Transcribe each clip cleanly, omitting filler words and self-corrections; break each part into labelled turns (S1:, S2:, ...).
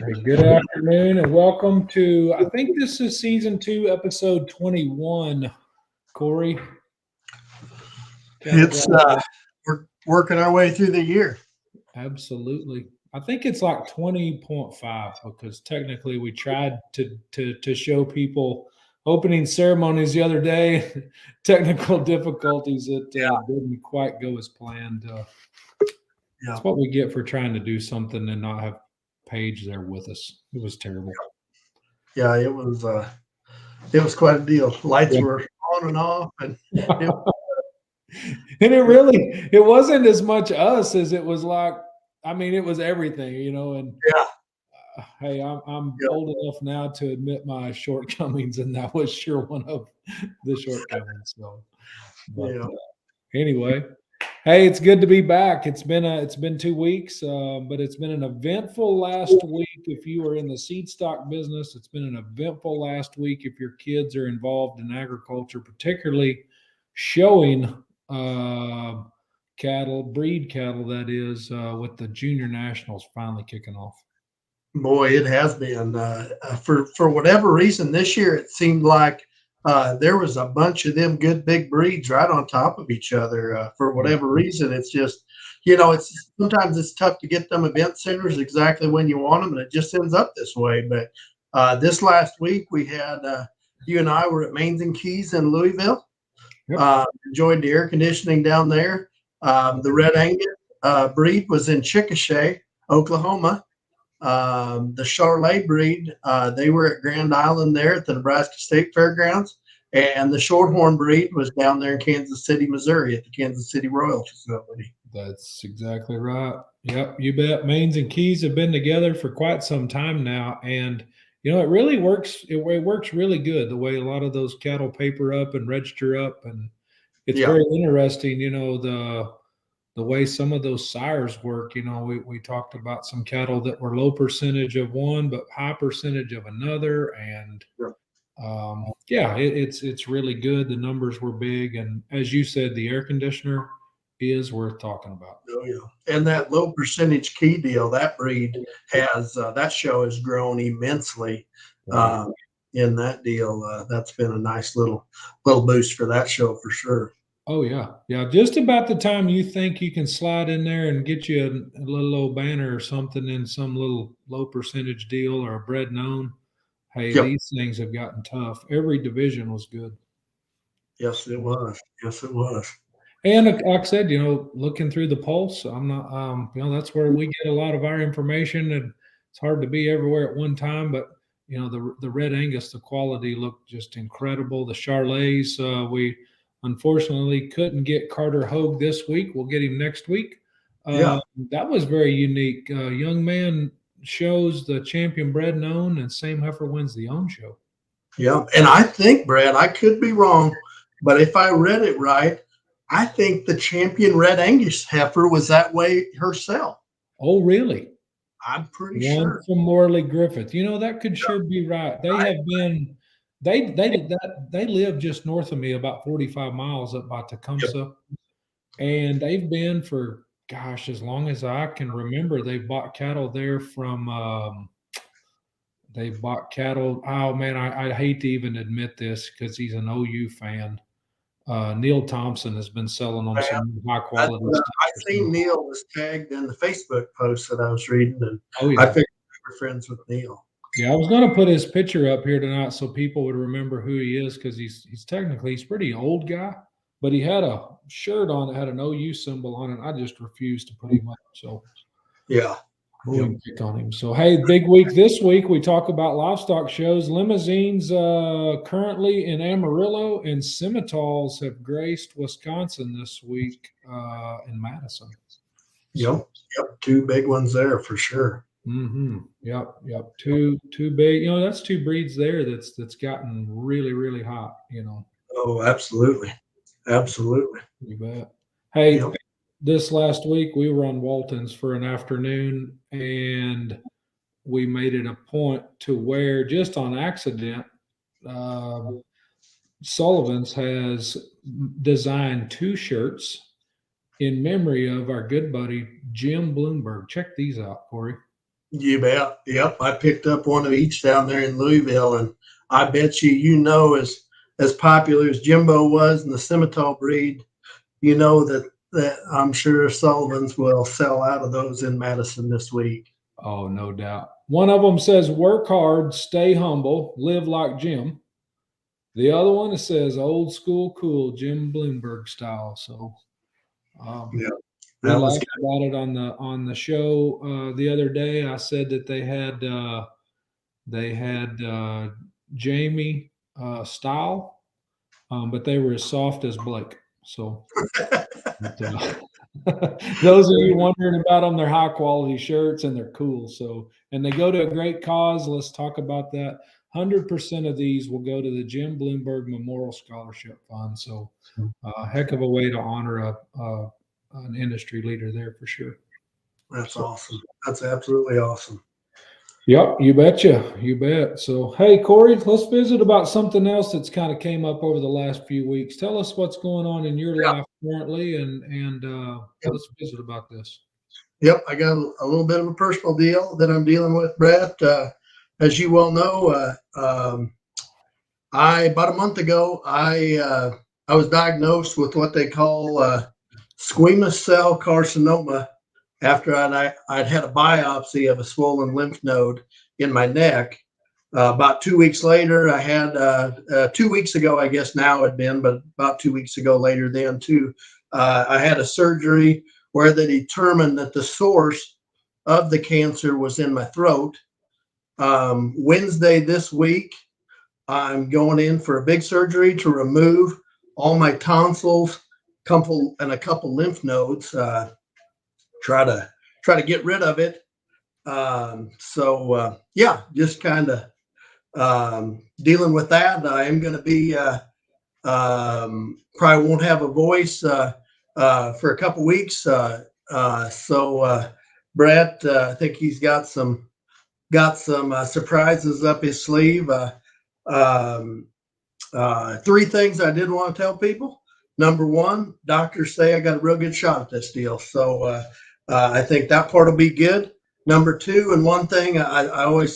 S1: Hey, good afternoon and welcome to, I think this is season 2, episode 21. Corey?
S2: It's we're working our way through the year.
S1: Absolutely. I think it's like 20.5 because technically we tried to show people opening ceremonies the other day. Technical difficulties that didn't quite go as planned. That's what we get for trying to do something and not have Paige there with us. It was terrible.
S2: Yeah, it was quite a deal. Lights were on and off, and
S1: it wasn't as much us as it was like, I mean, it was everything, and hey, I'm old enough now to admit my shortcomings, and that was sure one of the shortcomings. So, anyway, hey, it's good to be back. It's been 2 weeks, but it's been an eventful last week. If you are in the seed stock business, it's been an eventful last week. If your kids are involved in agriculture, particularly showing breed cattle, that is, with the junior nationals finally kicking off.
S2: Boy, it has been for whatever reason this year. It seemed like there was a bunch of them good big breeds right on top of each other. For whatever reason, it's just it's sometimes it's tough to get them event centers exactly when you want them, and it just ends up this way. But this last week we had you and I were at Mains and Keys in Louisville. Enjoyed the air conditioning down there. The Red Angus breed was in Chickasha, Oklahoma. The Charolais breed, they were at Grand Island there at the Nebraska State Fairgrounds, and the Shorthorn breed was down there in Kansas City, Missouri at the Kansas City Royal Facility.
S1: That's exactly right. Yep, you bet. Mains and Keys have been together for quite some time now, and it really works. It works really good the way a lot of those cattle paper up and register up, and it's very interesting. The way some of those sires work. We talked about some cattle that were low percentage of one but high percentage of another, and it's really good. The numbers were big, and as you said, the air conditioner is worth talking about.
S2: Oh yeah, and that low percentage key deal, that breed has that show has grown immensely in that deal. That's been a nice little boost for that show for sure.
S1: Oh yeah. Just about the time you think you can slide in there and get you a little old banner or something in some little low percentage deal or a bred known. Hey, these things have gotten tough. Every division was good.
S2: Yes, it was.
S1: And like I said, looking through the pulse, I'm not, that's where we get a lot of our information, and it's hard to be everywhere at one time. But the Red Angus, the quality looked just incredible. The Charolais, we unfortunately couldn't get Carter Hogue this week. We'll get him next week. That was very unique. Young man shows the champion bred known, and same heifer wins the own show.
S2: Yeah, and I think, Brad, I could be wrong, but if I read it right, I think the champion Red Angus heifer was that way herself.
S1: Oh, really?
S2: I'm pretty sure.
S1: One from Morley Griffith. That could sure be right. They have been. They did that. They live just north of me, about 45 miles up by Tecumseh, and they've been for as long as I can remember. They've bought cattle there from. They've bought cattle. Oh man, I hate to even admit this because he's an OU fan. Neil Thompson has been selling them some high quality stuff.
S2: I seen Neil was tagged in the Facebook post that I was reading, and I figured we were friends with Neil.
S1: Yeah, I was going to put his picture up here tonight so people would remember who he is, because he's pretty old guy, but he had a shirt on that had an OU symbol on it. I just refused to put him up. So we can pick on him. So hey, big week this week. We talk about livestock shows. Limousines currently in Amarillo, and Scimitars have graced Wisconsin this week in Madison.
S2: Yep, two big ones there for sure.
S1: Mm-hmm. Yep. Two big. That's two breeds there that's gotten really, really hot.
S2: Oh, absolutely.
S1: You bet. Hey. This last week, we were on Walton's for an afternoon, and we made it a point to wear, just on accident, Sullivan's has designed 2 shirts in memory of our good buddy, Jim Bloomberg. Check these out, Corey.
S2: You bet. Yep. I picked up one of each down there in Louisville, and I bet you as popular as Jimbo was in the Simmental breed, that I'm sure Sullivan's will sell out of those in Madison this week.
S1: Oh, no doubt. One of them says, work hard, stay humble, live like Jim. The other one says, old school cool, Jim Bloomberg style. So
S2: Yeah,
S1: we
S2: that was
S1: laughed about it on the show the other day. I said that they had Jamie style, but they were as soft as Blake. So but, those of you wondering about them, they're high quality shirts and they're cool. So, and they go to a great cause. Let's talk about that. 100% of these will go to the Jim Bloomberg Memorial Scholarship Fund. So, heck of a way to honor an industry leader there for sure.
S2: That's awesome. That's absolutely awesome.
S1: Yep, you betcha. You bet. So, hey, Corey, let's visit about something else that's kind of came up over the last few weeks. Tell us what's going on in your life currently, and let's visit about this.
S2: Yep, I got a little bit of a personal deal that I'm dealing with, Brett. As you well know, I about a month ago, I was diagnosed with what they call squamous cell carcinoma after I'd had a biopsy of a swollen lymph node in my neck. About 2 weeks later, I had 2 weeks ago, I guess now had been, but about 2 weeks ago later then too, I had a surgery where they determined that the source of the cancer was in my throat. Wednesday this week, I'm going in for a big surgery to remove all my tonsils, and a couple lymph nodes. Try to get rid of it. Yeah, just kind of dealing with that. I am going to be probably won't have a voice for a couple weeks. Brett, I think he's got some surprises up his sleeve. Three things I did want to tell people. Number one, doctors say I got a real good shot at this deal. So I think that part will be good. Number two, and one thing I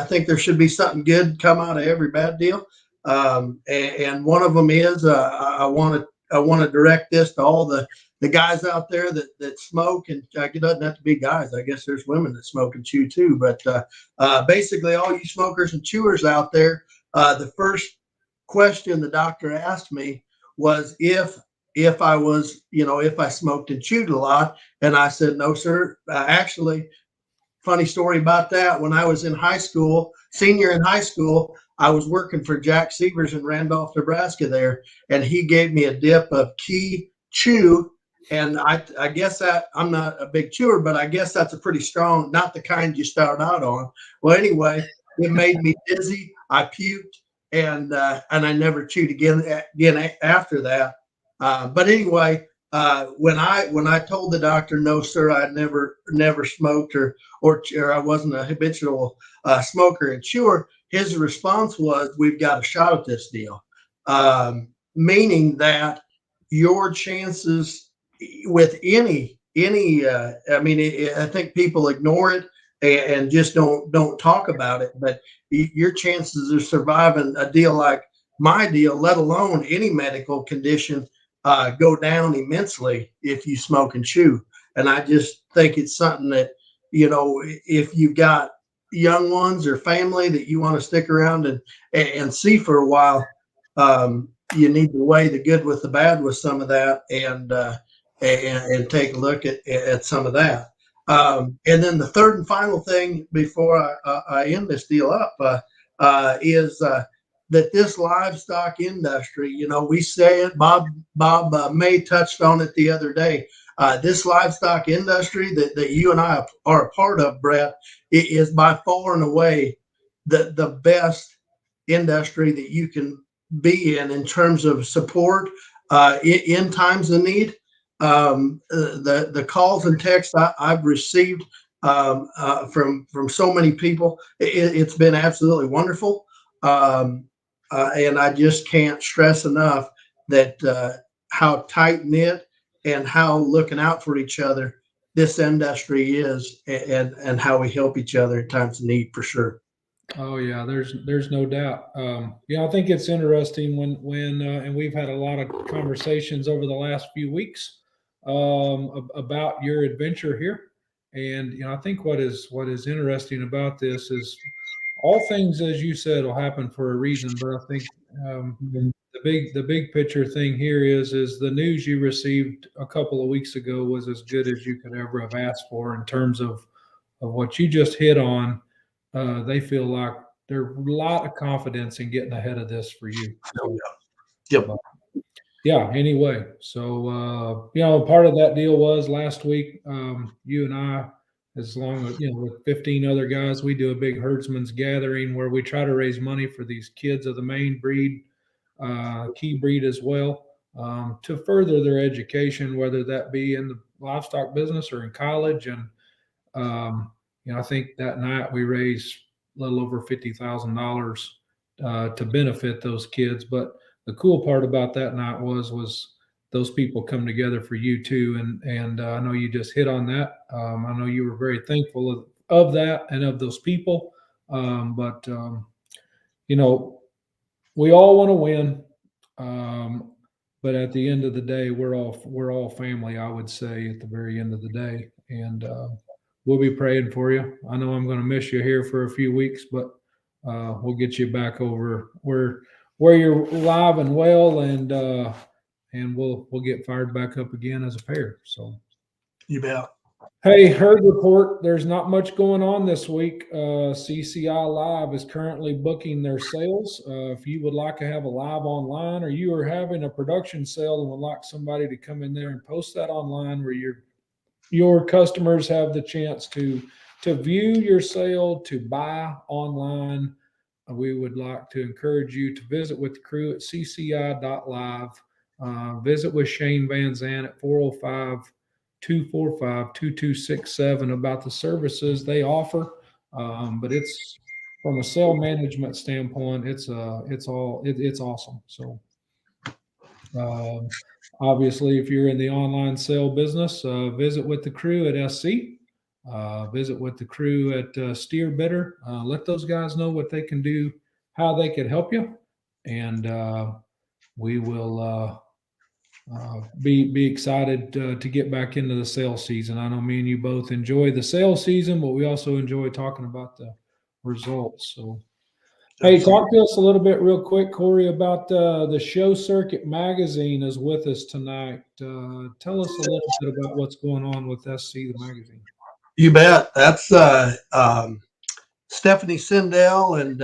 S2: think there should be something good come out of every bad deal. And one of them is I want to direct this to all the guys out there that smoke, and it doesn't have to be guys. I guess there's women that smoke and chew too. But basically, all you smokers and chewers out there, the first question the doctor asked me was if I was, if I smoked and chewed a lot, and I said no, sir. Actually, funny story about that. When I was in high school, senior in high school, I was working for Jack Severs in Randolph, Nebraska there, and he gave me a dip of key chew. And I guess that I'm not a big chewer, but I guess that's a pretty strong, not the kind you start out on. Well, anyway, it made me dizzy. I puked, and I never chewed again after that. But anyway, when I told the doctor, no, sir, I never smoked or I wasn't a habitual smoker and chewer, his response was, we've got a shot at this deal, meaning that your chances with any I think people ignore it and just don't talk about it, but your chances of surviving a deal like my deal, let alone any medical condition, go down immensely if you smoke and chew. And I just think it's something that, if you've got young ones or family that you want to stick around and see for a while, you need to weigh the good with the bad with some of that and take a look at some of that. And then the third and final thing before I end this deal up is that this livestock industry, we say it, Bob May touched on it the other day. This livestock industry that you and I are a part of, Brett, it is by far and away the best industry that you can be in terms of support in times of need. The calls and texts I've received from so many people, it's been absolutely wonderful. And I just can't stress enough that how tight knit and how looking out for each other this industry is, and how we help each other in times of need, for sure.
S1: Oh yeah, there's no doubt. I think it's interesting when and we've had a lot of conversations over the last few weeks about your adventure here. And I think what is interesting about this is all things, as you said, will happen for a reason. But I think the big picture thing here is the news you received a couple of weeks ago was as good as you could ever have asked for in terms of what you just hit on. They feel like there's a lot of confidence in getting ahead of this for you.
S2: Oh,
S1: So,
S2: yeah. Yep.
S1: yeah, anyway, so part of that deal was last week, you and I, as long as with 15 other guys, we do a big herdsman's gathering where we try to raise money for these kids of the main breed, key breed as well, to further their education, whether that be in the livestock business or in college. And I think that night we raised a little over $50,000 to benefit those kids. But the cool part about that night was those people come together for you too, and I know you just hit on that. I know you were very thankful of that and of those people. But you know, we all want to win, but at the end of the day, we're all family. I would say at the very end of the day, and we'll be praying for you. I know I'm going to miss you here for a few weeks, but we'll get you back over where you're live and well, and we'll get fired back up again as a pair. So,
S2: You bet.
S1: hey, herd report. There's not much going on this week. CCI Live is currently booking their sales. If you would like to have a live online, or you are having a production sale and would like somebody to come in there and post that online, where your customers have the chance to view your sale, to buy online. We would like to encourage you to visit with the crew at cci.live. Visit with Shane Van Zandt at 405-245-2267 about the services they offer. But it's from a sale management standpoint, it's awesome. So obviously, if you're in the online sale business, visit with the crew at SC. Visit with the crew at Steer Bitter. Let those guys know what they can do, how they can help you, and we will be excited to get back into the sales season. I know me and you both enjoy the sales season, but we also enjoy talking about the results. So, hey, talk to us a little bit real quick, Corey, about the Show Circuit magazine is with us tonight. Tell us a little bit about what's going on with SC, the magazine.
S2: You bet. That's Stephanie Sindel and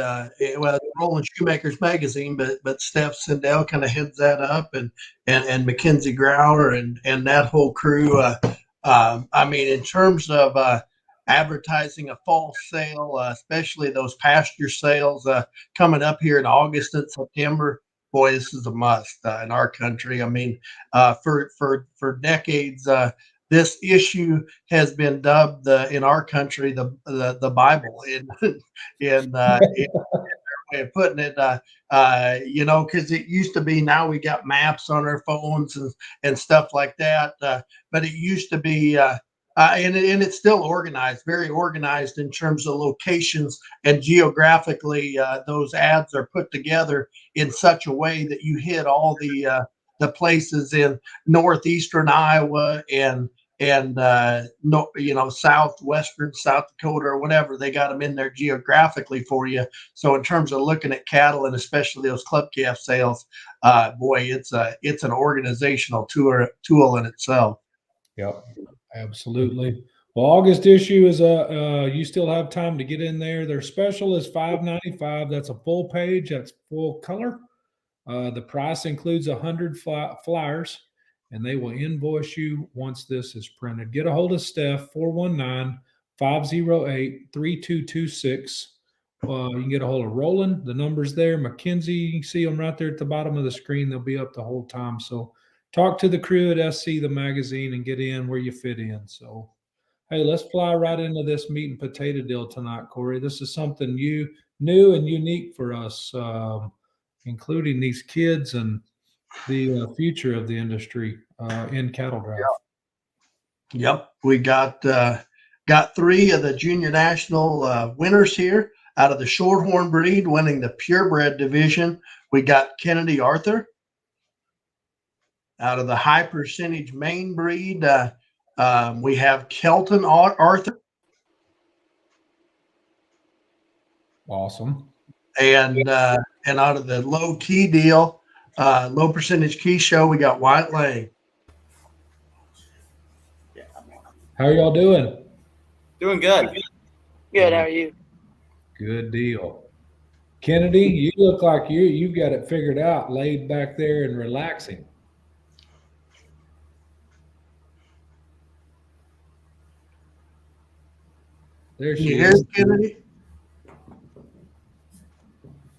S2: well, Roland Shoemaker's magazine, but Steph Sindel kind of heads that up, and Mackenzie Grauer and that whole crew. I mean, in terms of advertising a fall sale, especially those pasture sales coming up here in August and September. Boy, this is a must in our country. I mean, for decades, this issue has been dubbed in our country the Bible in way of putting it. Because it used to be, now we got maps on our phones and stuff like that. But it used to be, and it's still organized, very organized in terms of locations and geographically. Those ads are put together in such a way that you hit all the places in northeastern Iowa and southwestern South Dakota or whatever. They got them in there geographically for you. So in terms of looking at cattle, and especially those club calf sales, boy, it's an organizational tool in itself.
S1: Yep, absolutely. Well, August issue is you still have time to get in there. Their special is $5.95. That's a full page. That's full color. The price includes 100 flyers, and they will invoice you once this is printed. Get a hold of Steph, 419-508-3226. You can get a hold of Roland. The number's there. Mackenzie, you can see them right there at the bottom of the screen. They'll be up the whole time. So talk to the crew at SC, the magazine, and get in where you fit in. So, hey, let's fly right into this meat and potato deal tonight, Corey. This is something new and unique for us, including these kids and the future of the industry in cattle drive.
S2: Yep, we got 3 of the junior national winners here out of the Shorthorn breed, winning the purebred division. We got Kennedy Arthur. Out of the high percentage main breed, we have Kelton Arthur.
S1: Awesome.
S2: And out of the low key deal, low percentage key show, we got Wyatt Lange.
S1: How are y'all doing?
S3: Doing good.
S4: Good. How are you?
S1: Good deal. Kennedy, you look like you've got it figured out, laid back there and relaxing. There she
S2: Here's
S1: is.
S2: Kennedy.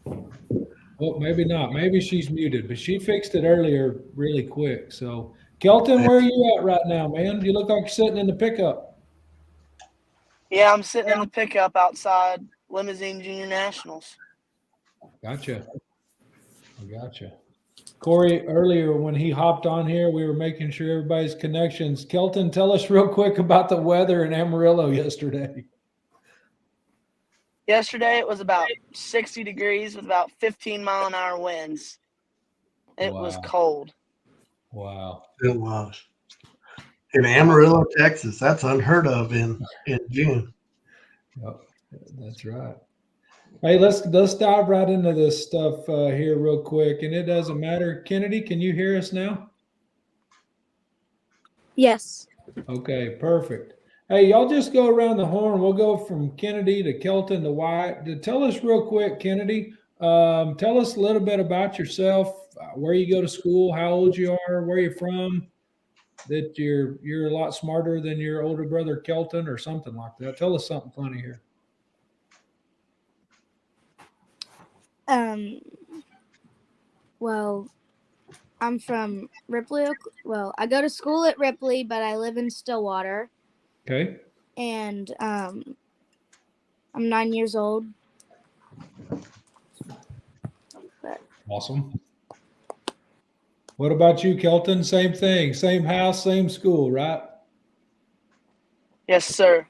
S1: Well, maybe not. Maybe she's muted, but she fixed it earlier really quick. So, Kelton, where are you at right now, man? You look like you're sitting in the pickup.
S4: Yeah, I'm sitting in the pickup outside Limousine Junior Nationals.
S1: Gotcha. Corey, earlier when he hopped on here, we were making sure everybody's connections. Kelton, tell us real quick about the weather in Amarillo yesterday.
S4: Yesterday it was about 60 degrees with about 15-mile-an-hour winds. It was cold.
S1: Wow.
S2: It was. In Amarillo, Texas. That's unheard of in June.
S1: Yep, that's right. Hey, let's dive right into this stuff here real quick, and it doesn't matter. Kennedy, can you hear us now?
S5: Yes.
S1: Okay, perfect. Hey, y'all just go around the horn. We'll go from Kennedy to Kelton to Wyatt. Tell us real quick, Kennedy. Tell us a little bit about yourself, where you go to school, how old you are, where you're from. That you're a lot smarter than your older brother Kelton, or something like that. Tell us something funny here.
S5: Well, I'm from Ripley. Well, I go to school at Ripley, but I live in Stillwater.
S1: Okay.
S5: And I'm 9 years old.
S1: Awesome. What about you, Kelton? Same thing, same house, same school, right?
S4: Yes, sir.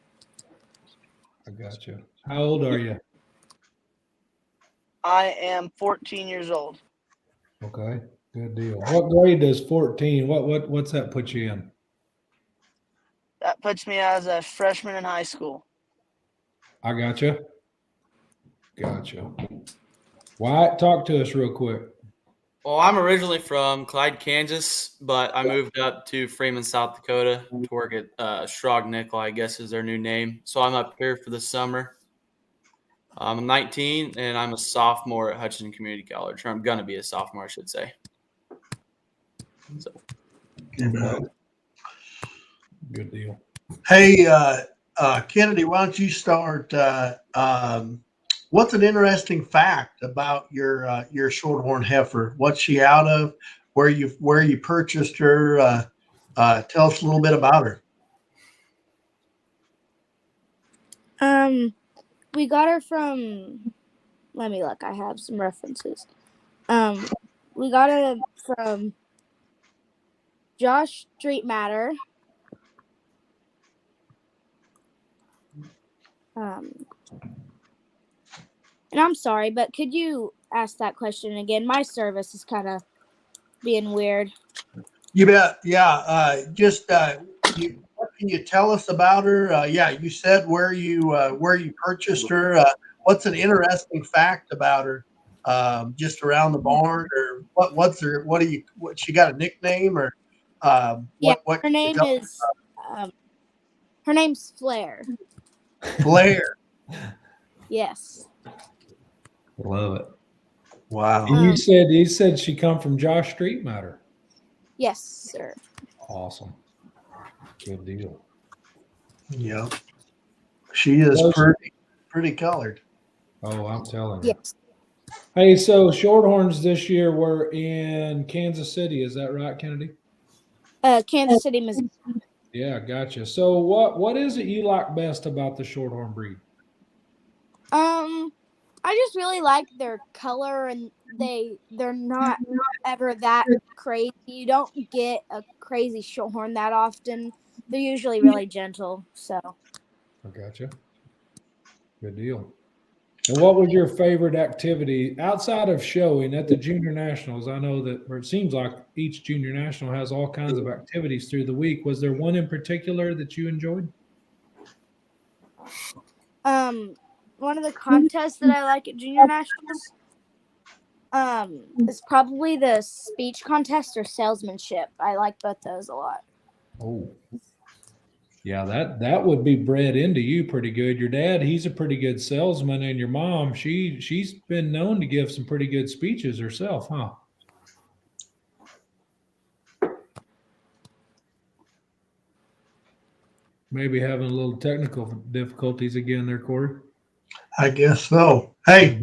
S1: I got you. How old are you?
S4: I am 14 years old.
S1: Okay, good deal. What grade does 14? What's that put you in?
S4: That puts me as a freshman in high school.
S1: I got you. Gotcha. Wyatt, talk to us real quick.
S3: Well, I'm originally from Clyde, Kansas, but I moved up to Freeman, South Dakota to work at Schrog Nickel, I guess is their new name. So I'm up here for the summer. I'm 19, and I'm a sophomore at Hutchinson Community College, or I'm going to be a sophomore, I should say. So.
S1: Good deal.
S2: Hey, Kennedy, why don't you start? What's an interesting fact about your shorthorn heifer? What's she out of? Where you purchased her? Tell us a little bit about her.
S5: We got her from. Let me look. I have some references. We got her from Josh Street Matter. And I'm sorry, but could you ask that question again? My service is kind of being weird.
S2: You bet. Yeah. What can you tell us about her? Yeah, you said where you purchased her. What's an interesting fact about her? Just around the barn, or what's her? What she got a nickname, or what?
S5: Her name is. Her name's Flair.
S2: Flair.
S5: Yes.
S1: Love it.
S2: Wow.
S1: And you said she come from Josh Street Matter.
S5: Yes, sir.
S1: Awesome. Good deal.
S2: Yeah. She is pretty colored.
S1: Oh, I'm telling you.
S5: Yes.
S1: Hey, so Shorthorns this year were in Kansas City. Is that right, Kennedy?
S5: Kansas City, Missouri.
S1: Yeah, gotcha. So what is it you like best about the Shorthorn breed?
S5: I just really like their color, and they're not ever that crazy. You don't get a crazy Shorthorn that often. they're usually really gentle. So
S1: I gotcha. Good deal. And what was your favorite activity outside of showing at the junior nationals? I know that, or it seems like each junior national has all kinds of activities through the week. Was there one in particular that you enjoyed?
S5: one of the contests that I like at junior nationals is probably the speech contest or salesmanship. I like both those a lot.
S1: Oh, yeah, that would be bred into you pretty good. Your dad, he's a pretty good salesman, and your mom, she's been known to give some pretty good speeches herself, huh? Maybe having a little technical difficulties again there, Corey.
S2: I guess so. Hey,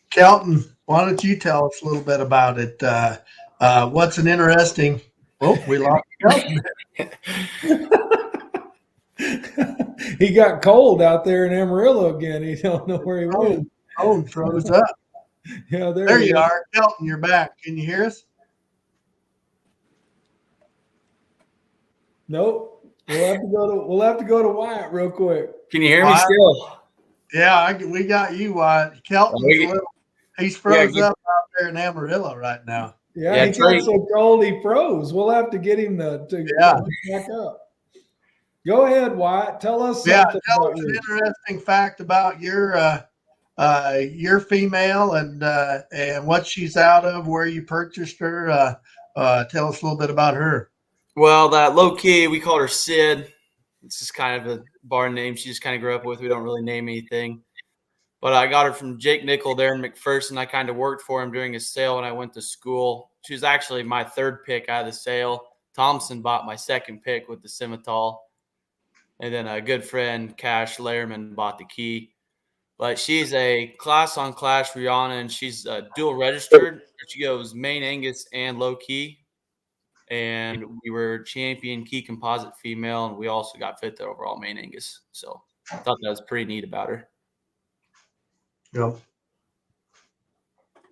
S2: Kelton, why don't you tell us a little bit about it? What's an interesting? Oh, we lost Kelton.
S1: He got cold out there in Amarillo again. He don't know where he went.
S2: Oh, froze up.
S1: Yeah,
S2: There you are, Kelton. You're back. Can you hear us?
S1: Nope. We'll have to go to Wyatt real quick.
S3: Can you hear me
S2: Wyatt?
S3: still?
S2: Yeah, we got you, Wyatt. Kelton's he's froze up out there in Amarillo right now.
S1: Yeah, he got so cold he froze. We'll have to get him to back up. Go ahead, Wyatt. Tell us something.
S2: Yeah, tell us an interesting fact about your female and what she's out of, where you purchased her. Tell us a little bit about her.
S3: Well, that low key, we called her Sid. It's just kind of a barn name she just kind of grew up with. We don't really name anything. But I got her from Jake Nickel there in McPherson. I kind of worked for him during his sale when I went to school. She was actually my third pick out of the sale. Thompson bought my second pick with the Simmental. And then a good friend, Cash Lehrman, bought the key. But she's a class-on-class Rihanna, and she's dual registered. She goes main Angus and low key. And we were champion key composite female, and we also got fifth overall main Angus. So I thought that was pretty neat about her.
S2: Yep.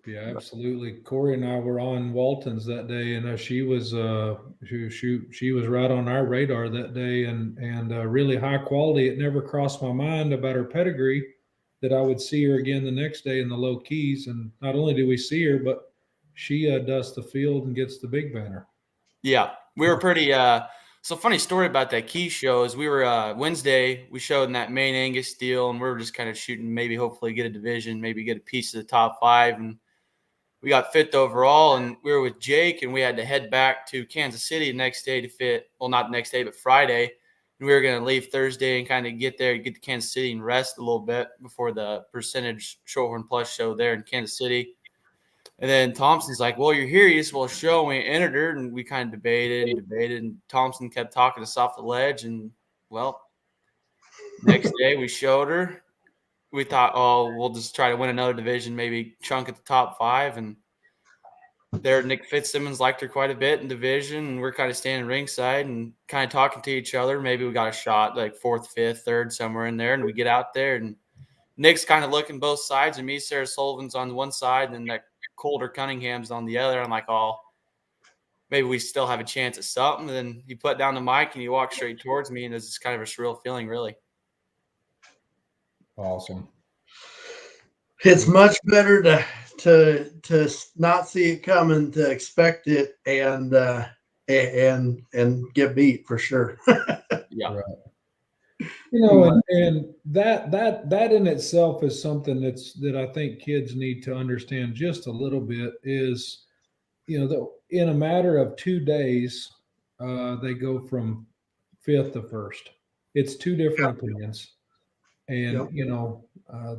S1: Yeah, absolutely. Corey and I were on Walton's that day, and she was she was right on our radar that day, and really high quality. It never crossed my mind about her pedigree that I would see her again the next day in the low keys. And not only do we see her, but she does the field and gets the big banner.
S3: Yeah, we were pretty. So funny story about that key show is we were Wednesday. We showed in that main Angus deal, and we were just kind of shooting, maybe hopefully get a division, maybe get a piece of the top five, and we got fifth overall. And we were with Jake, and we had to head back to Kansas City the next day to fit. Well, not the next day, but Friday. And we were going to leave Thursday and kind of get there, get to Kansas City and rest a little bit before the Percentage Shorthorn Plus show there in Kansas City. And then Thompson's like, well, you're here. You just will show. We entered her, and we kind of debated. And Thompson kept talking us off the ledge. And, well, next day we showed her. We thought, oh, we'll just try to win another division, maybe chunk at the top five. And there, Nick Fitzsimmons liked her quite a bit in division. And we're kind of standing ringside and kind of talking to each other. Maybe we got a shot like fourth, fifth, third, somewhere in there. And we get out there, and Nick's kind of looking both sides. And me, Sarah Sullivan's on one side, and then that Colder Cunningham's on the other. I'm like, oh, maybe we still have a chance at something. And then he put down the mic and he walked straight towards me, and it's kind of a surreal feeling, really.
S1: Awesome.
S2: It's much better to not see it coming, to expect it, and get beat for sure.
S3: Yeah.
S1: Right. You know, and that in itself is something that I think kids need to understand just a little bit is, you know, that in a matter of 2 days, they go from fifth to first. It's two different opinions. And, you know,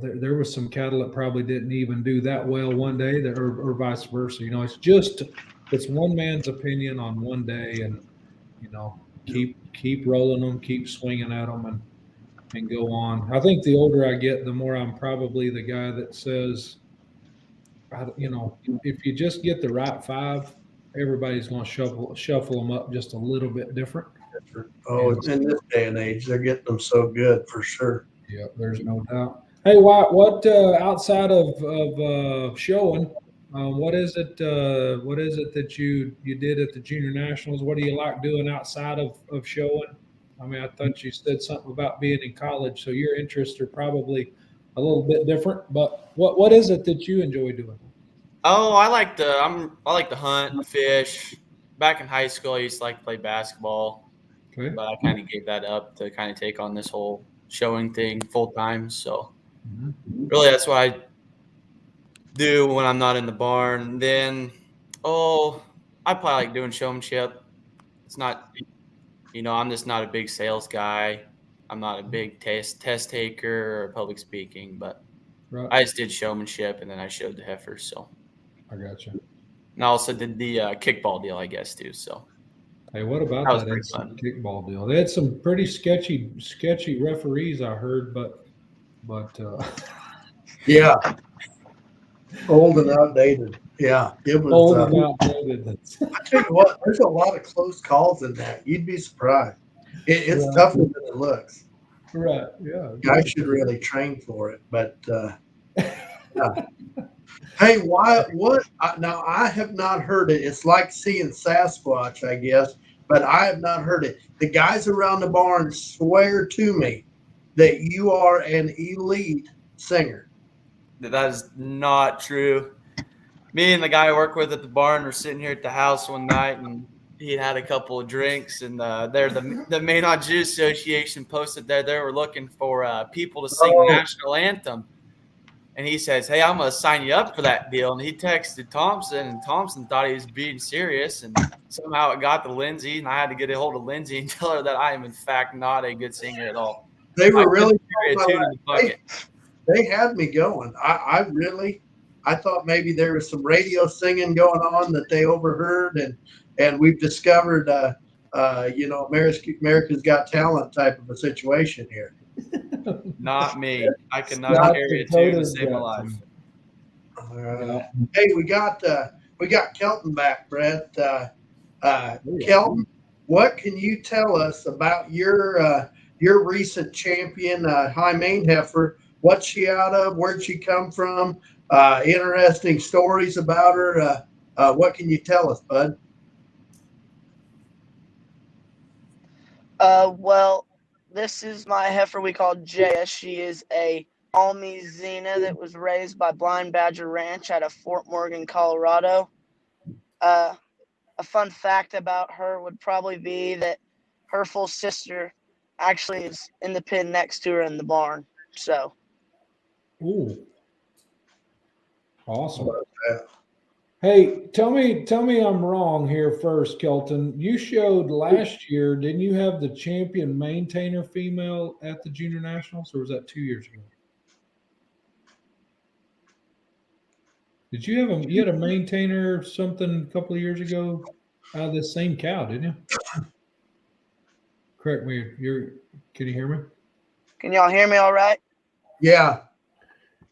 S1: there was some cattle that probably didn't even do that well one day or vice versa. You know, it's one man's opinion on one day, and, you know, keep rolling them, keep swinging at them, and go on. I think the older I get, the more I'm probably the guy that says, you know, if you just get the right five, everybody's going to shuffle them up just a little bit different.
S2: Oh, in this day and age, they're getting them so good for sure.
S1: Yeah, there's no doubt. Hey, what outside of showing, what is it that you did at the junior nationals? What do you like doing outside of showing? I mean, I thought you said something about being in college, so your interests are probably a little bit different. But what is it that you enjoy doing?
S3: Oh, I like to hunt, fish. Back in high school, I used to like to play basketball,
S1: Okay.
S3: but I kind of gave that up to kind of take on this whole showing thing full time. So
S1: Mhm.
S3: really, that's what I do when I'm not in the barn. Then, I probably like doing showmanship. It's not, I'm just not a big sales guy. I'm not a big test taker or public speaking, but
S1: Right.
S3: I just did showmanship and then I showed the heifers. So,
S1: I got you.
S3: and I also did the kickball deal, I guess, too. So
S1: Hey, what about
S3: that was
S1: that
S3: pretty
S1: instant
S3: fun.
S1: kickball deal? They had some pretty sketchy referees, I heard, but
S2: Yeah, old and outdated. Yeah, it was.
S1: old and outdated.
S2: I tell you what, there's a lot of close calls in that. You'd be surprised. It's
S1: Right.
S2: tougher than it looks.
S1: Right. Yeah.
S2: Guys should really train for it. But yeah. Hey, why? What? Now I have not heard it. It's like seeing Sasquatch, I guess, but I have not heard it. The guys around the barn swear to me that you are an elite singer.
S3: That is not true. Me and the guy I work with at the barn were sitting here at the house one night, and he had a couple of drinks, and the Maine Jews Association posted there they were looking for people to sing the
S2: Oh,
S3: national anthem, and he says, "Hey, I'm gonna sign you up for that deal." And he texted Thompson, and Thompson thought he was being serious, and somehow it got to Lindsay, and I had to get a hold of Lindsay and tell her that I am in fact not a good singer at all.
S2: they
S3: I
S2: were really.
S3: couldn't carry a tune in the bucket.
S2: They had me going. I thought maybe there was some radio singing going on that they overheard, and we've discovered, America's Got Talent type of a situation here.
S3: Not me. I could not
S1: South
S3: carry a tune to
S1: Dakota's
S3: save my
S1: got
S3: life.
S1: some.
S2: Uh, hey, we got Kelton back, Brett. Kelton, what can you tell us about your recent champion, High Main heifer? What's she out of? Where'd she come from? Interesting stories about her. What can you tell us, bud?
S4: Well, this is my heifer we call Jaya. She is a Almy Xena that was raised by Blind Badger Ranch out of Fort Morgan, Colorado. A fun fact about her would probably be that her full sister actually is in the pen next to her in the barn. So,
S1: Ooh, awesome. Hey, tell me I'm wrong here first, Kelton. You showed last year, didn't you have the champion maintainer female at the Junior Nationals, or was that 2 years ago? Did you have you had a maintainer something a couple of years ago out of this same cow, didn't you? Correct me. Can you hear me?
S4: can y'all hear me all right?
S2: Yeah.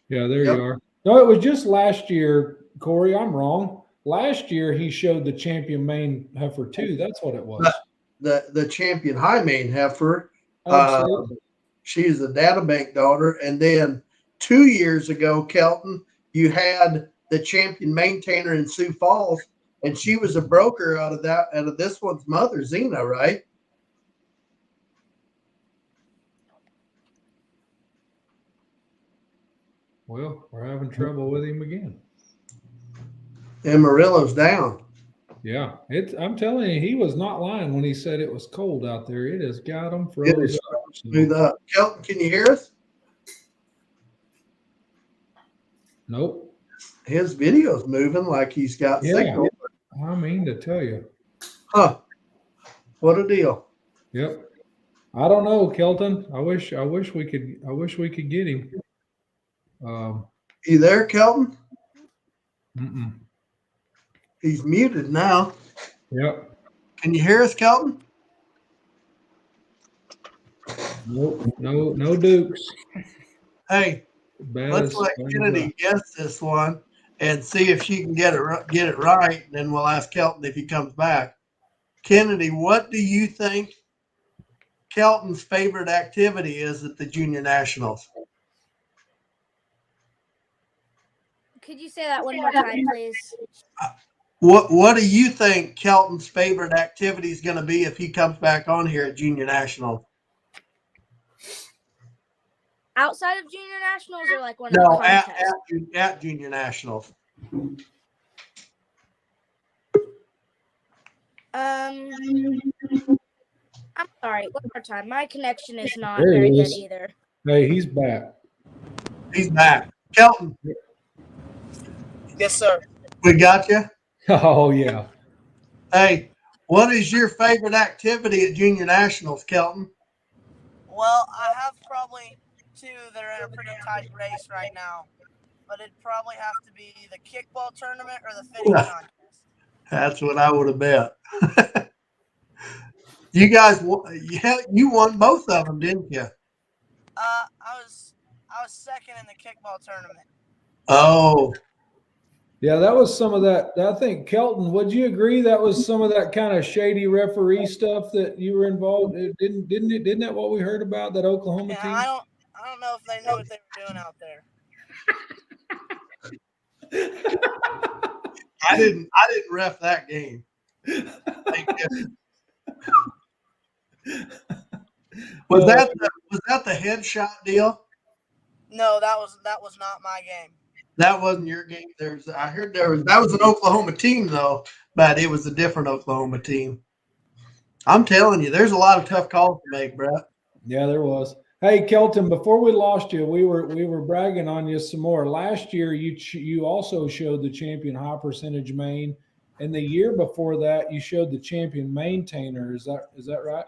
S1: Yeah, there
S2: Yep.
S1: you are. No, it was just last year, Corey. I'm wrong. Last year he showed the champion main heifer too. That's what it was.
S2: The champion High Main heifer.
S1: Absolutely.
S2: She's the data bank daughter. And then 2 years ago, Kelton, you had the champion maintainer in Sioux Falls, and she was a broker out of this one's mother, Xena, right?
S1: Well, we're having trouble with him again.
S2: Amarillo's down.
S1: Yeah, I'm telling you, he was not lying when he said it was cold out there. It has got him
S2: It
S1: frozen
S2: is
S1: up.
S2: smooth up. Kelton, can you hear us?
S1: Nope.
S2: His video's moving like he's got
S1: Yeah.
S2: signal.
S1: I mean to tell you.
S2: Huh. What a deal.
S1: Yep. I don't know, Kelton. I wish we could get him.
S2: You there, Kelton?
S1: Mm-mm.
S2: He's muted now.
S1: Yep.
S2: Can you hear us, Kelton?
S1: Nope. No Dukes.
S2: Hey,
S1: Bad
S2: let's
S1: as
S2: let
S1: bad as
S2: Kennedy guess this one and see if she can get it right. And then we'll ask Kelton if he comes back. Kennedy, what do you think Kelton's favorite activity is at the Junior Nationals?
S5: Could you say that one more time, please?
S2: What do you think Kelton's favorite activity is going to be if he comes back on here at Junior National?
S5: Outside of junior nationals or like one of
S2: No,
S5: the contests?
S2: at Junior Nationals.
S5: I'm sorry. One more time. My connection is not
S1: There he
S5: very good
S1: is.
S5: either.
S1: Hey, he's back.
S2: He's back. Kelton,
S4: Yes, sir.
S2: we got you.
S1: Oh yeah.
S2: Hey, what is your favorite activity at Junior Nationals, Kelton?
S4: Well, I have probably two that are in a pretty tight race right now, but it'd probably have to be the kickball tournament or the fitting contest.
S2: That's what I would have bet. You guys, you won both of them, didn't you?
S4: I was second in the kickball tournament.
S2: Oh,
S1: Yeah, that was some of that. I think Kelton, would you agree that was some of that kind of shady referee stuff that you were involved in? Didn't that what we heard about that Oklahoma
S4: Yeah,
S1: team?
S4: I don't know if they knew what they were doing out there.
S2: I didn't ref that game. Thank goodness. Was that the headshot deal?
S4: No, that was not my game.
S2: That wasn't your game. I heard that was an Oklahoma team though, but it was a different Oklahoma team. I'm telling you, there's a lot of tough calls to make, Brett.
S1: Yeah, there was. Hey, Kelton, before we lost you, we were bragging on you some more. Last year, you also showed the champion high percentage main, and the year before that, you showed the champion maintainer. Is that right?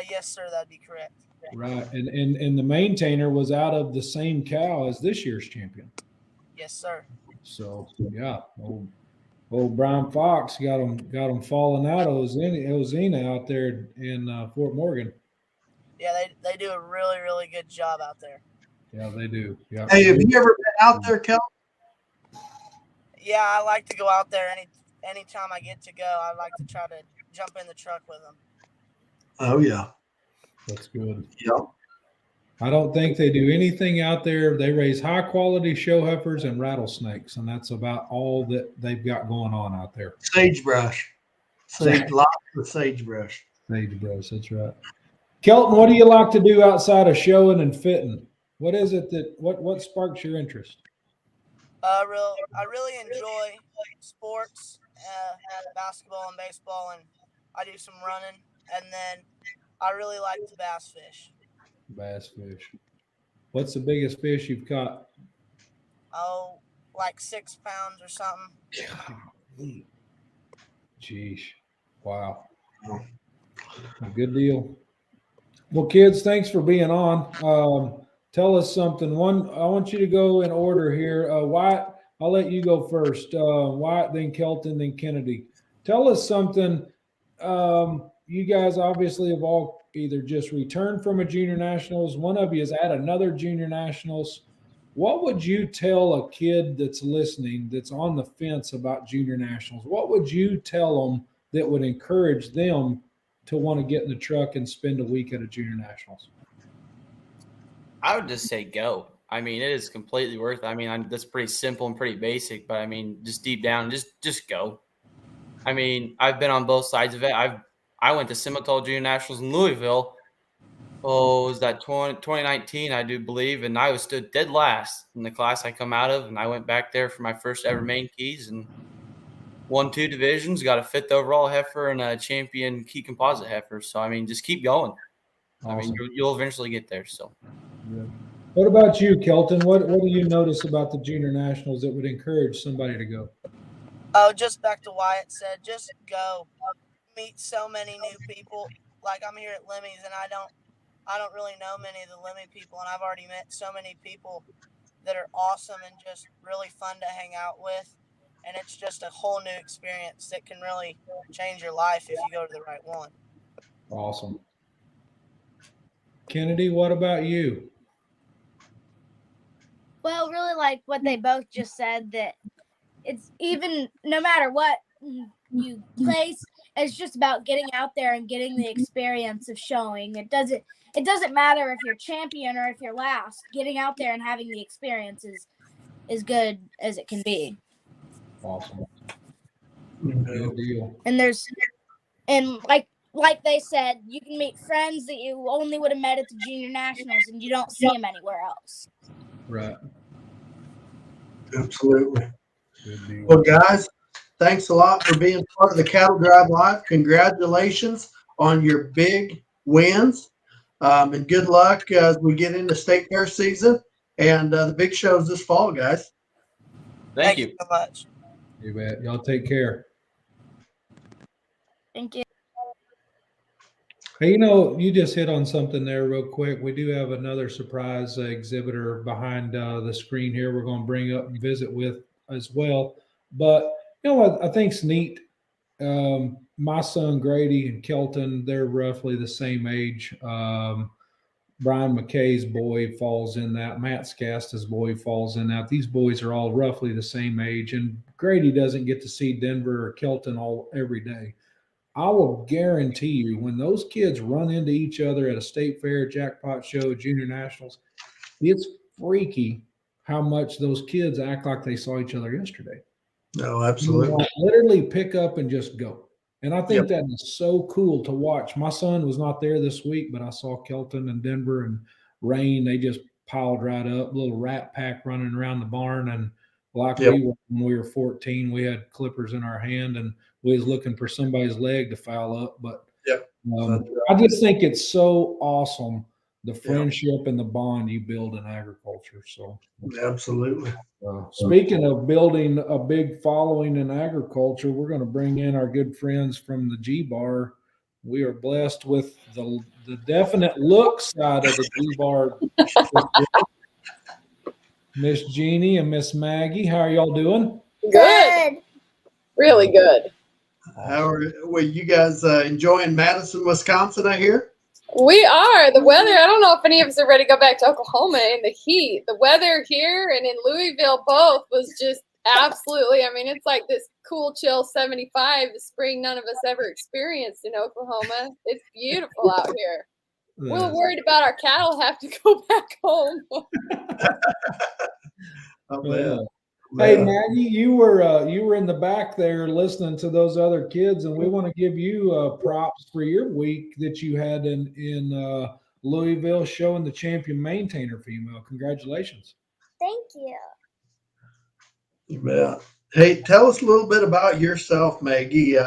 S4: Yes, sir, that'd be correct.
S1: Right, and the maintainer was out of the same cow as this year's champion.
S4: Yes, sir.
S1: So yeah, old Brian Fox got him falling out of Ozina out there in Fort Morgan.
S4: Yeah, they do a really, really good job out there.
S1: Yeah, they do. Yeah.
S2: Hey, have you ever been out there, Kelton?
S4: Yeah, I like to go out there anytime I get to go. I like to try to jump in the truck with them.
S2: Oh yeah,
S1: That's good.
S2: yeah.
S1: I don't think they do anything out there. They raise high quality show heifers and rattlesnakes, and that's about all that they've got going on out there.
S2: Sagebrush, lots of sagebrush.
S1: Sagebrush, that's right. Kelton, what do you like to do outside of showing and fitting? What is it what sparks your interest?
S4: I really enjoy sports, basketball and baseball, and I do some running. And then I really like to bass fish.
S1: Bass fish. What's the biggest fish you've caught?
S4: Oh, like 6 pounds or something.
S1: Jeez. Wow. A good deal. Well, kids, thanks for being on. Tell us something. I want you to go in order here. Wyatt, I'll let you go first. Wyatt, then Kelton, then Kennedy. Tell us something. You guys obviously have all either just returned from a junior nationals. One of you is at another junior nationals. What would you tell a kid that's listening, that's on the fence about junior nationals? What would you tell them that would encourage them to want to get in the truck and spend a week at a junior nationals?
S3: I would just say go. I mean, it is completely worth it. I mean, that's pretty simple and pretty basic, but I mean, just deep down, just go. I mean, I've been on both sides of it. I went to Simmental Junior Nationals in Louisville. Oh, was that 2019, I do believe, and I was stood dead last in the class I come out of, and I went back there for my first ever main keys and won 2 divisions, got a 5th overall heifer and a champion key composite heifer. So I mean, just keep going.
S1: Awesome.
S3: I mean, you'll eventually get there. So.
S1: Yeah. What about you, Kelton? What do you notice about the junior nationals that would encourage somebody to go?
S4: Oh, just back to Wyatt said, just go. Meet so many new people. Like I'm here at Lemmy's and I don't really know many of the Lemmy people, and I've already met so many people that are awesome and just really fun to hang out with. And it's just a whole new experience that can really change your life if you go to the right one.
S1: Awesome. Kennedy, what about you?
S5: Well, really like what they both just said, that it's even no matter what you place, it's just about getting out there and getting the experience of showing. It doesn't matter if you're champion or if you're last. Getting out there and having the experience is good as it can be.
S1: Awesome. Good deal.
S5: And like they said, you can meet friends that you only would have met at the junior nationals, and you don't see them anywhere else.
S1: Right.
S2: Absolutely.
S1: Good deal.
S2: Well, guys, thanks a lot for being part of the Cattle Drive Live. Congratulations on your big wins, and good luck as we get into state fair season and the big shows this fall, guys.
S3: Thank you.
S4: so much.
S1: You bet. Y'all take care.
S5: Thank you.
S1: Hey, you just hit on something there real quick. We do have another surprise exhibitor behind the screen here we're going to bring up and visit with as well. But, I think it's neat. My son Grady and Kelton, they're roughly the same age. Brian McKay's boy falls in that. Matt Scasta's boy falls in that. These boys are all roughly the same age. And Grady doesn't get to see Denver or Kelton every day. I will guarantee you when those kids run into each other at a state fair, jackpot show, junior nationals, it's freaky how much those kids act like they saw each other yesterday.
S2: No, absolutely.
S1: Literally pick up and just go. And I think that is so cool to watch. My son was not there this week, but I saw Kelton and Denver and Rain. They just piled right up, little rat pack running around the barn. And like we were when we were 14, we had clippers in our hand and we was looking for somebody's leg to foul up. But I just think it's so awesome, the friendship and the bond you build in agriculture. So
S2: absolutely.
S1: Speaking of building a big following in agriculture, we're going to bring in our good friends from the G Bar. We are blessed with the definite look side of the G Bar. Miss Jeannie and Miss Maggie, how are y'all doing?
S6: Good. Really good.
S2: How are you guys enjoying Madison, Wisconsin, I hear?
S6: We are. The weather, I don't know if any of us are ready to go back to Oklahoma in the heat. The weather here and in Louisville both was just absolutely, it's like this cool, chill 75, the spring none of us ever experienced in Oklahoma. It's beautiful out here. We're worried about our cattle have to go back home.
S1: Hey Maggie, you were in the back there listening to those other kids, and we want to give you props for your week that you had in Louisville, showing the champion maintainer female. Congratulations!
S5: Thank you.
S2: You bet. Hey, tell us a little bit about yourself, Maggie.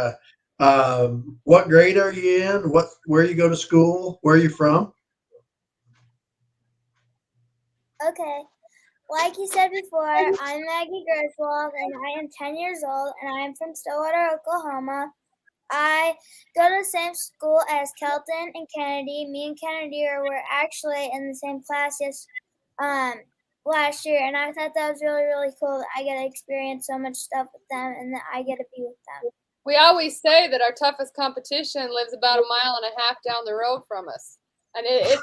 S2: What grade are you in? Where you go to school? Where are you from?
S7: Okay. Like you said before, I'm Maggie Griswold, and I am 10 years old, and I am from Stillwater, Oklahoma. I go to the same school as Kelton and Kennedy. Me and Kennedy were actually in the same class last year, and I thought that was really, really cool that I get to experience so much stuff with them and that I get to be with them.
S6: We always say that our toughest competition lives about 1.5 miles down the road from us. And it's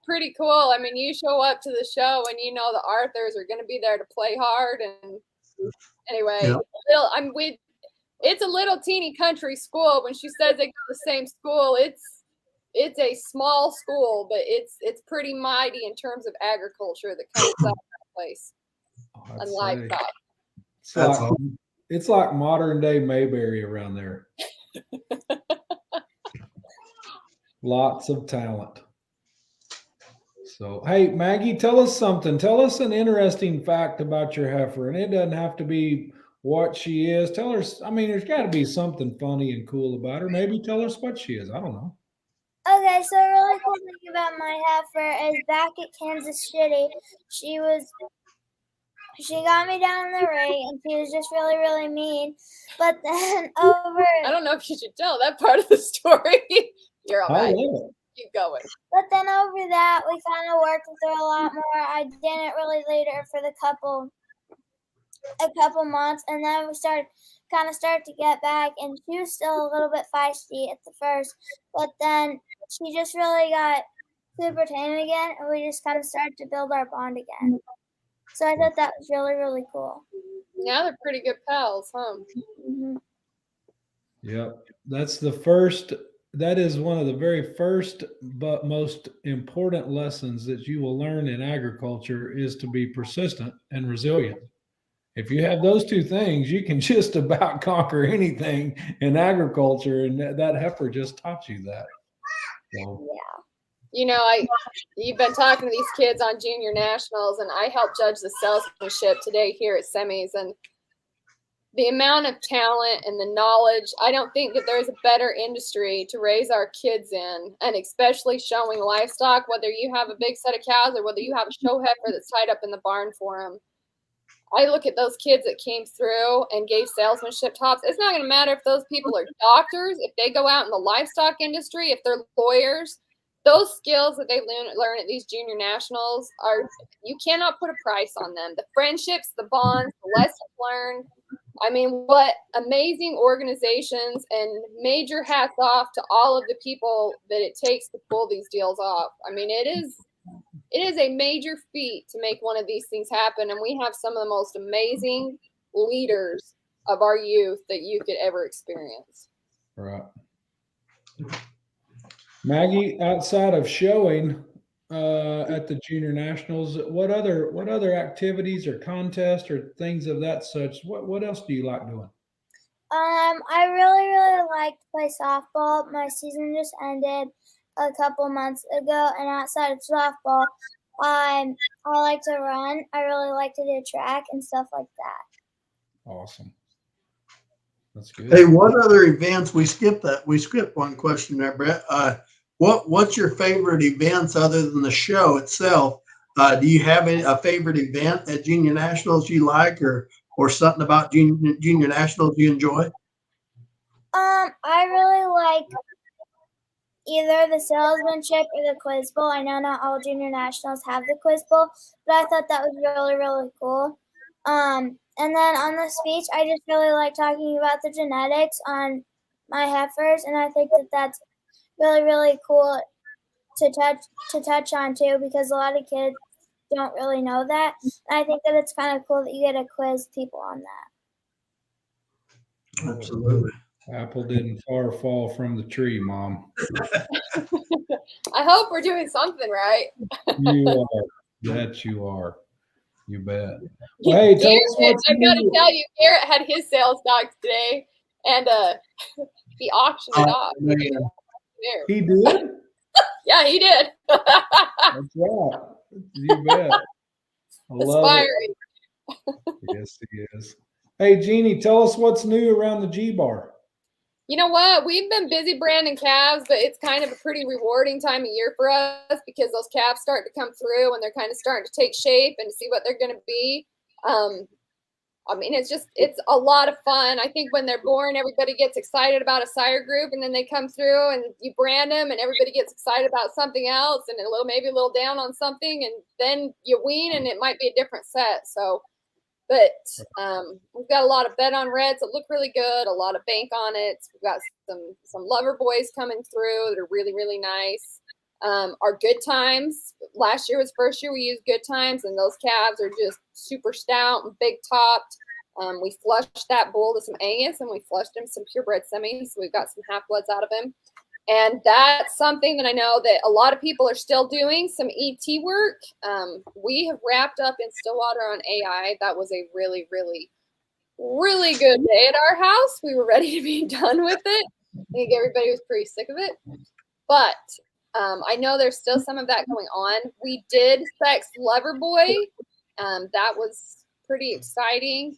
S6: pretty cool. You show up to the show and you know the Arthurs are going to be there to play hard. And anyway, it's a little teeny country school. When she says they go to the same school, it's a small school, but it's pretty mighty in terms of agriculture that comes out of that place and livestock.
S1: It's like modern day Mayberry around there. Lots of talent. So, hey, Maggie, tell us something. Tell us an interesting fact about your heifer. And it doesn't have to be what she is. Tell her, there's got to be something funny and cool about her. Maybe tell us what she is. I don't know.
S7: Okay, so a really cool thing about my heifer is back at Kansas City, she got me down in the ring, and she was just really, really mean. But then
S6: I don't know if you should tell that part of the story. You're all right. Keep going.
S7: But then over that, we kind of worked with her a lot more. I didn't really lead her for a couple months, and then we started to get back, and she was still a little bit feisty at the first, but then she just really got super tame again, and we just kind of started to build our bond again. So I thought that was really, really cool.
S6: Now they're pretty good pals, huh?
S7: Mm-hmm.
S1: Yep. That is one of the very first but most important lessons that you will learn in agriculture is to be persistent and resilient. if you have those two things, you can just about conquer anything in agriculture, and that heifer just taught you that. So.
S7: Yeah.
S6: You know, you've been talking to these kids on junior nationals, and I helped judge the salesmanship today here at semis, and the amount of talent and the knowledge, I don't think that there's a better industry to raise our kids in, and especially showing livestock, whether you have a big set of cows or whether you have a show heifer that's tied up in the barn for them. I look at those kids that came through and gave salesmanship tops. It's not going to matter if those people are doctors, if they go out in the livestock industry, if they're lawyers. Those skills that they learn at these junior nationals you cannot put a price on them. The friendships, the bonds, the lessons learned. I mean, what amazing organizations, and major hats off to all of the people that it takes to pull these deals off. I mean, it is a major feat to make one of these things happen. And we have some of the most amazing leaders of our youth that you could ever experience.
S1: Right. Maggie, outside of showing at the junior nationals, what other activities or contests or things of that such, what else do you like doing?
S7: I really like to play softball. My season just ended a couple months ago, and outside of softball, I like to run. I really like to do track and stuff like that.
S1: Awesome. That's good.
S2: Hey, what other events? We skipped one question there, Brett. What's your favorite events other than the show itself? Do you have a favorite event at junior nationals you like, or something about junior nationals you enjoy?
S7: I really like either the salesmanship or the quiz bowl. I know not all junior nationals have the quiz bowl, but I thought that was really cool. And then on the speech, I just really like talking about the genetics on my heifers, and I think that that's really cool to touch on too, because a lot of kids don't really know that. And I think that it's kind of cool that you get to quiz people on that.
S2: Absolutely.
S1: Apple didn't far fall from the tree, Mom.
S6: I hope we're doing something right.
S1: You are. That you are. You bet. Well, hey, tell us what
S6: I've got to tell you, Garrett had his sales dog today, and he auctioned it off.
S1: He did?
S6: Yeah, he did.
S1: That's right. You bet. I love
S6: Inspiring.
S1: it. Yes, he is. Hey, Jeannie, tell us what's new around the G-Bar.
S6: You know what? We've been busy branding calves, but it's kind of a pretty rewarding time of year for us because those calves start to come through and they're kind of starting to take shape and see what they're going to be. I mean, it's a lot of fun. I think when they're born, everybody gets excited about a sire group, and then they come through and you brand them and everybody gets excited about something else and maybe a little down on something, and then you wean and it might be a different set. So, but we've got a lot of bet on reds that look really good, a lot of bank on it. We've got some lover boys coming through that are really nice. Our good times, last year was first year we used good times, and those calves are just super stout and big topped. We flushed that bull to some Angus, and we flushed him some purebred semis, so we've got some half bloods out of him. And that's something that I know that a lot of people are still doing, some ET work. We have wrapped up in Stillwater on AI. That was a really good day at our house. We were ready to be done with it. I think everybody was pretty sick of it. But I know there's still some of that going on. We did sex Loverboy. That was pretty exciting.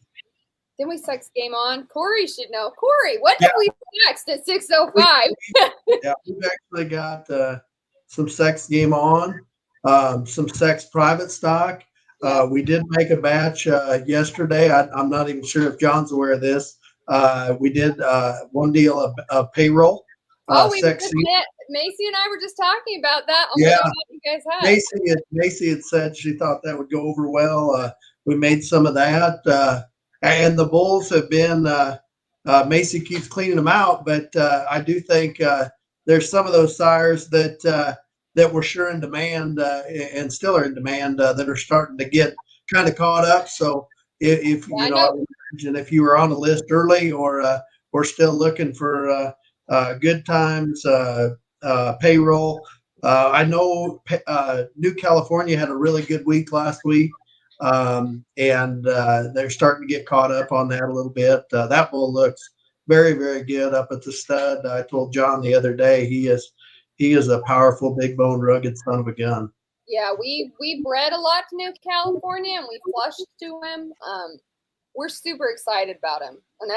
S6: Then we sex game on. Corey should know. Corey, what did we sext at 6:05?
S2: Yeah, we've actually got some sex game on, some sex private stock. We did make a batch yesterday. I'm not even sure if John's aware of this. We did one deal of payroll.
S6: We just met. Macy and I were just talking about that. Oh
S2: yeah,
S6: my God, you guys had.
S2: Macy had said she thought that would go over well. We made some of that. And the bulls have been, Macy keeps cleaning them out, but I do think there's some of those sires that were sure in demand and still are in demand that are starting to get kind of caught up. So if you were on the list early or still looking for good times, payroll. I know New California had a really good week last week. And they're starting to get caught up on that a little bit. That bull looks very, very good up at the stud. I told John the other day he is a powerful, big bone, rugged son of a gun.
S6: Yeah, we bred a lot to New California and we flushed to him. We're super excited about him, and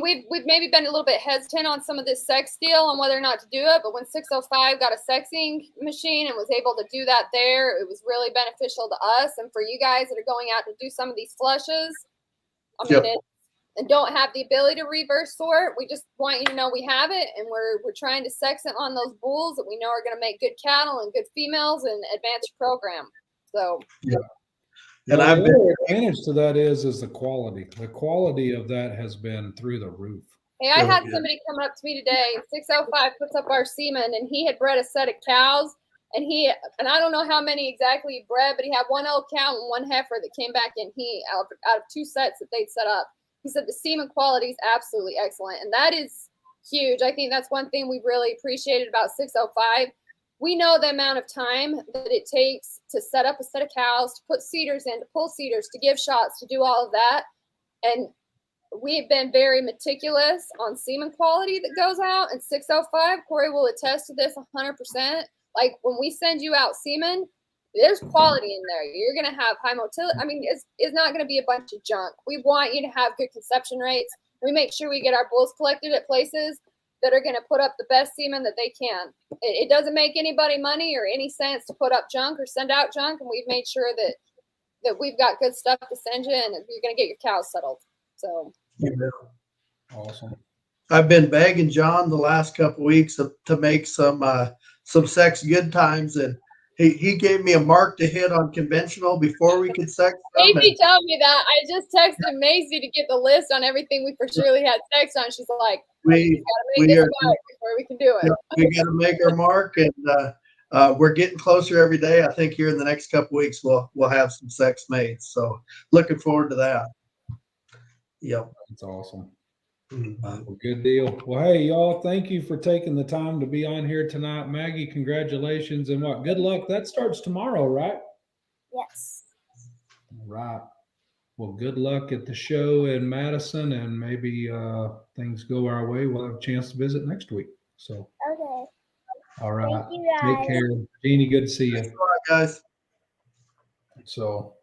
S6: we've maybe been a little bit hesitant on some of this sex deal on whether or not to do it, but when 605 got a sexing machine and was able to do that there, it was really beneficial to us and for you guys that are going out to do some of these flushes. And don't have the ability to reverse sort. We just want you to know we have it, and we're trying to sex it on those bulls that we know are going to make good cattle and good females and advance your program. So
S2: yeah.
S1: And the other advantage to that is the quality. The quality of that has been through the roof.
S6: Hey, I had somebody come up to me today. 605 puts up our semen, and he had bred a set of cows, and I don't know how many exactly he bred, but he had one old cow and one heifer that came back in. Out of two sets that they'd set up. He said the semen quality is absolutely excellent, and that is huge. I think that's one thing we've really appreciated about 605. We know the amount of time that it takes to set up a set of cows, to put seeders in, to pull seeders, to give shots, to do all of that. And we've been very meticulous on semen quality that goes out. And 605, Corey will attest to this 100%. Like when we send you out semen, there's quality in there. You're going to have high motility. It's not going to be a bunch of junk. We want you to have good conception rates. We make sure we get our bulls collected at places that are going to put up the best semen that they can. It doesn't make anybody money or any sense to put up junk or send out junk. And we've made sure that we've got good stuff to send you and you're going to get your cows settled. So.
S2: Yeah.
S1: Awesome.
S2: I've been begging John the last couple of weeks to make some sex good times, and he gave me a mark to hit on conventional before we could sex them.
S6: Macy told me that. I just texted Macy to get the list on everything we for surely had sex on. She's like, we gotta make this mark before we can do it.
S2: We got to make our mark, and we're getting closer every day. I think here in the next couple of weeks we'll have some sex made. So looking forward to that. Yep,
S1: that's awesome.
S2: Mm-hmm.
S1: Well, good deal. Well, hey, y'all, thank you for taking the time to be on here tonight. Maggie, congratulations and good luck. That starts tomorrow, right?
S7: Yes.
S1: All right. Well, good luck at the show in Madison, and maybe things go our way. We'll have a chance to visit next week. So,
S7: okay.
S1: All right.
S7: Thank you, guys.
S1: Take care. Jeannie, good to see you.
S2: All right, guys.
S1: So,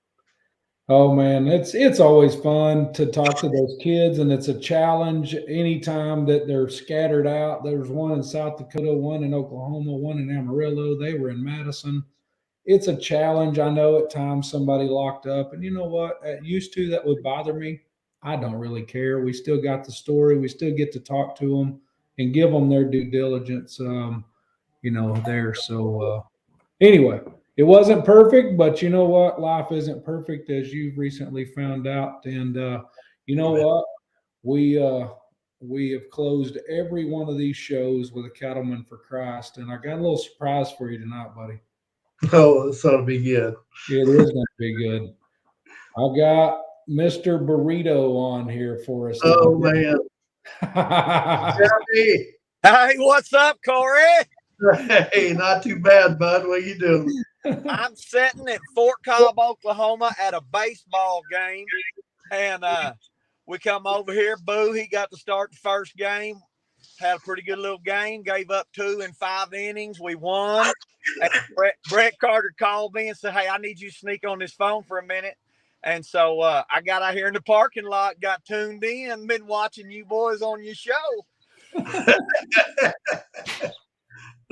S1: oh man, it's always fun to talk to those kids, and it's a challenge anytime that they're scattered out. There's one in South Dakota, one in Oklahoma, one in Amarillo. They were in Madison. It's a challenge. I know at times somebody locked up, and you know what? That would bother me. I don't really care. We still got the story. We still get to talk to them and give them their due diligence. There. So anyway. It wasn't perfect, but you know what? Life isn't perfect, as you've recently found out. And you know what? We have closed every one of these shows with a Cattleman for Christ. And I got a little surprise for you tonight, buddy.
S2: Oh, this ought to be good.
S1: It is going to be good. I got Mr. Burrito on here for us.
S2: Oh, man.
S8: Hey, what's up, Corey?
S2: Hey, not too bad, bud. What you doing?
S8: I'm sitting at Fort Cobb, Oklahoma at a baseball game, and we come over here. Boo, he got to start the first game. Had a pretty good little game. Gave up 2 in 5 innings. We won. And Brett Carter called me and said, "Hey, I need you to sneak on this phone for a minute." And so I got out here in the parking lot, got tuned in, been watching you boys on your show.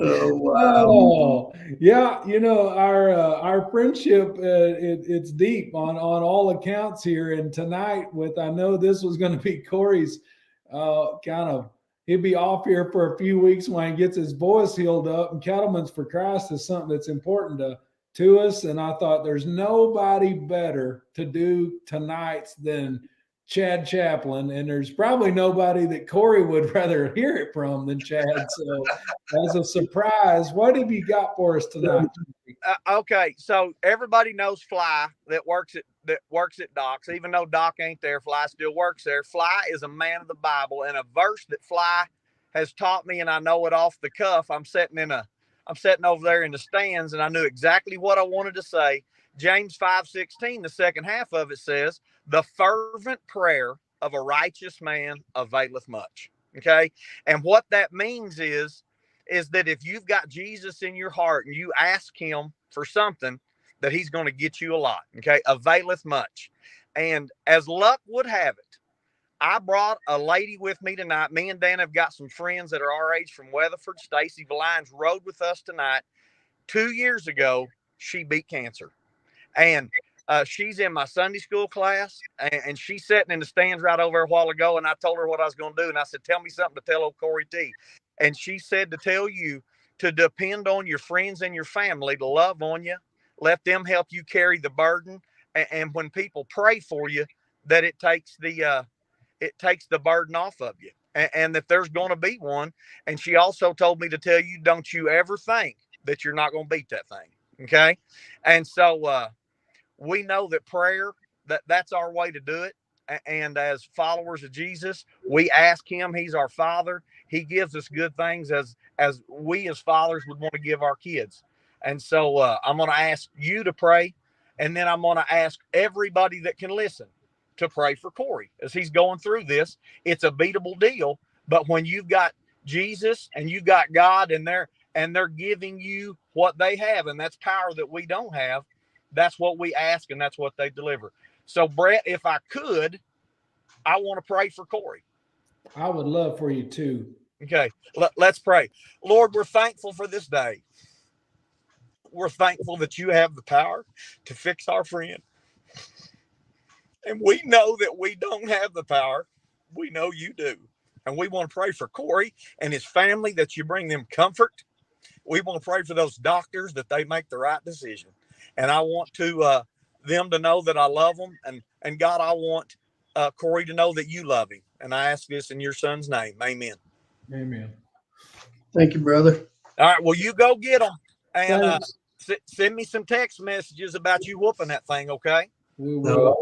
S2: Oh, wow.
S1: Oh, yeah. Our friendship, it's deep on all accounts here. And tonight I know this was going to be Corey's he'll be off here for a few weeks when he gets his voice healed up, and Cattleman's for Christ is something that's important to us. And I thought there's nobody better to do tonight's than Chad Chaplin, and there's probably nobody that Corey would rather hear it from than Chad. So as a surprise, what have you got for us tonight?
S8: Okay, so everybody knows Fly that works at Doc's. Even though Doc ain't there, Fly still works there. Fly is a man of the Bible, and a verse that Fly has taught me, and I know it off the cuff. I'm sitting over there in the stands, and I knew exactly what I wanted to say. James 5:16, the second half of it says, the fervent prayer of a righteous man availeth much. Okay. And what that means is that if you've got Jesus in your heart and you ask him for something, that he's going to get you a lot. Okay. Availeth much. And as luck would have it, I brought a lady with me tonight. Me and Dan have got some friends that are our age from Weatherford. Stacy Valines rode with us tonight. 2 years ago, she beat cancer. And she's in my Sunday school class, and she's sitting in the stands right over there a while ago. And I told her what I was going to do. And I said, tell me something to tell old Corey T. And she said to tell you to depend on your friends and your family to love on you. Let them help you carry the burden. And when people pray for you, that it takes the burden off of you. And that there's going to be one. And she also told me to tell you, don't you ever think that you're not going to beat that thing. Okay. And so, we know that prayer, that's our way to do it. And as followers of Jesus, we ask him. He's our father. He gives us good things as we as fathers would want to give our kids. And so I'm going to ask you to pray. And then I'm going to ask everybody that can listen to pray for Corey as he's going through this. It's a beatable deal. But when you've got Jesus and you've got God and they're giving you what they have, and that's power that we don't have, that's what we ask, and that's what they deliver. So, Brett, if I could, I want to pray for Corey.
S1: I would love for you too.
S8: Okay, let's pray. Lord, we're thankful for this day. We're thankful that you have the power to fix our friend. And we know that we don't have the power. We know you do. And we want to pray for Corey and his family, that you bring them comfort. We want to pray for those doctors, that they make the right decision. And I want to them to know that I love them. And God, I want Corey to know that you love him. And I ask this in your son's name. Amen.
S1: Amen.
S2: Thank you, brother.
S8: All right. Well, you go get them. And send me some text messages about you whooping that thing, okay?
S1: We will.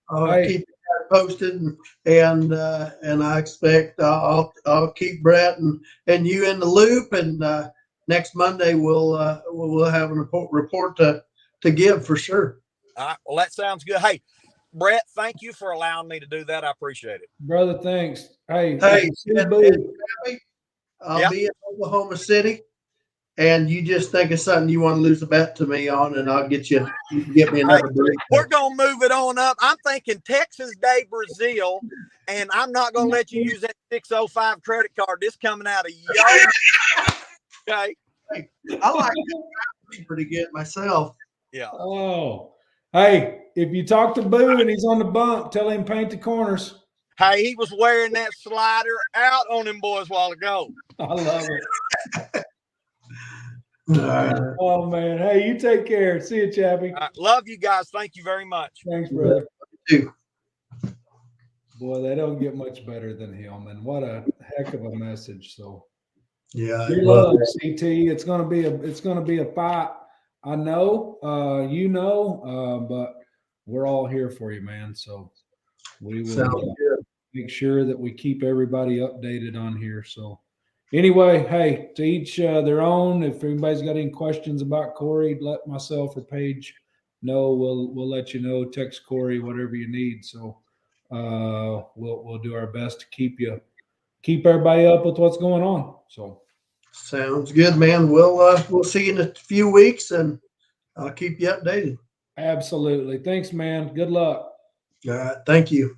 S2: I'll keep it posted, and I expect I'll keep Brett and you in the loop. And next Monday we'll have a report to give for sure.
S8: All right. Well, that sounds good. Hey, Brett, thank you for allowing me to do that. I appreciate it.
S1: Brother, thanks. Hey,
S2: I'll be in Oklahoma City, and you just think of something you want to lose a bet to me on, and I'll get you can get me another break.
S8: We're going to move it on up. I'm thinking Texas Day, Brazil, and I'm not going to let you use that 605 credit card. This coming out of yo. Okay.
S2: I like it pretty good myself.
S8: Yeah.
S1: Oh, hey, if you talk to Boo and he's on the bump, tell him paint the corners.
S8: Hey, he was wearing that slider out on them boys a while ago.
S1: I love it. Oh, man. Hey, you take care. See you, Chappie.
S8: Love you guys. Thank you very much.
S1: Thanks, brother.
S2: You too.
S1: Boy, they don't get much better than him. And what a heck of a message. So,
S2: yeah,
S1: we love CT. It's gonna be a fight. I know, but we're all here for you, man. So we will make sure that we keep everybody updated on here. So anyway, hey, to each their own. If anybody's got any questions about Corey, let myself or Paige know. We'll let you know. Text Corey, whatever you need. So we'll do our best to keep everybody up with what's going on. So
S2: sounds good, man. We'll see you in a few weeks, and I'll keep you updated.
S1: Absolutely. Thanks, man. Good luck.
S2: All right. Thank you.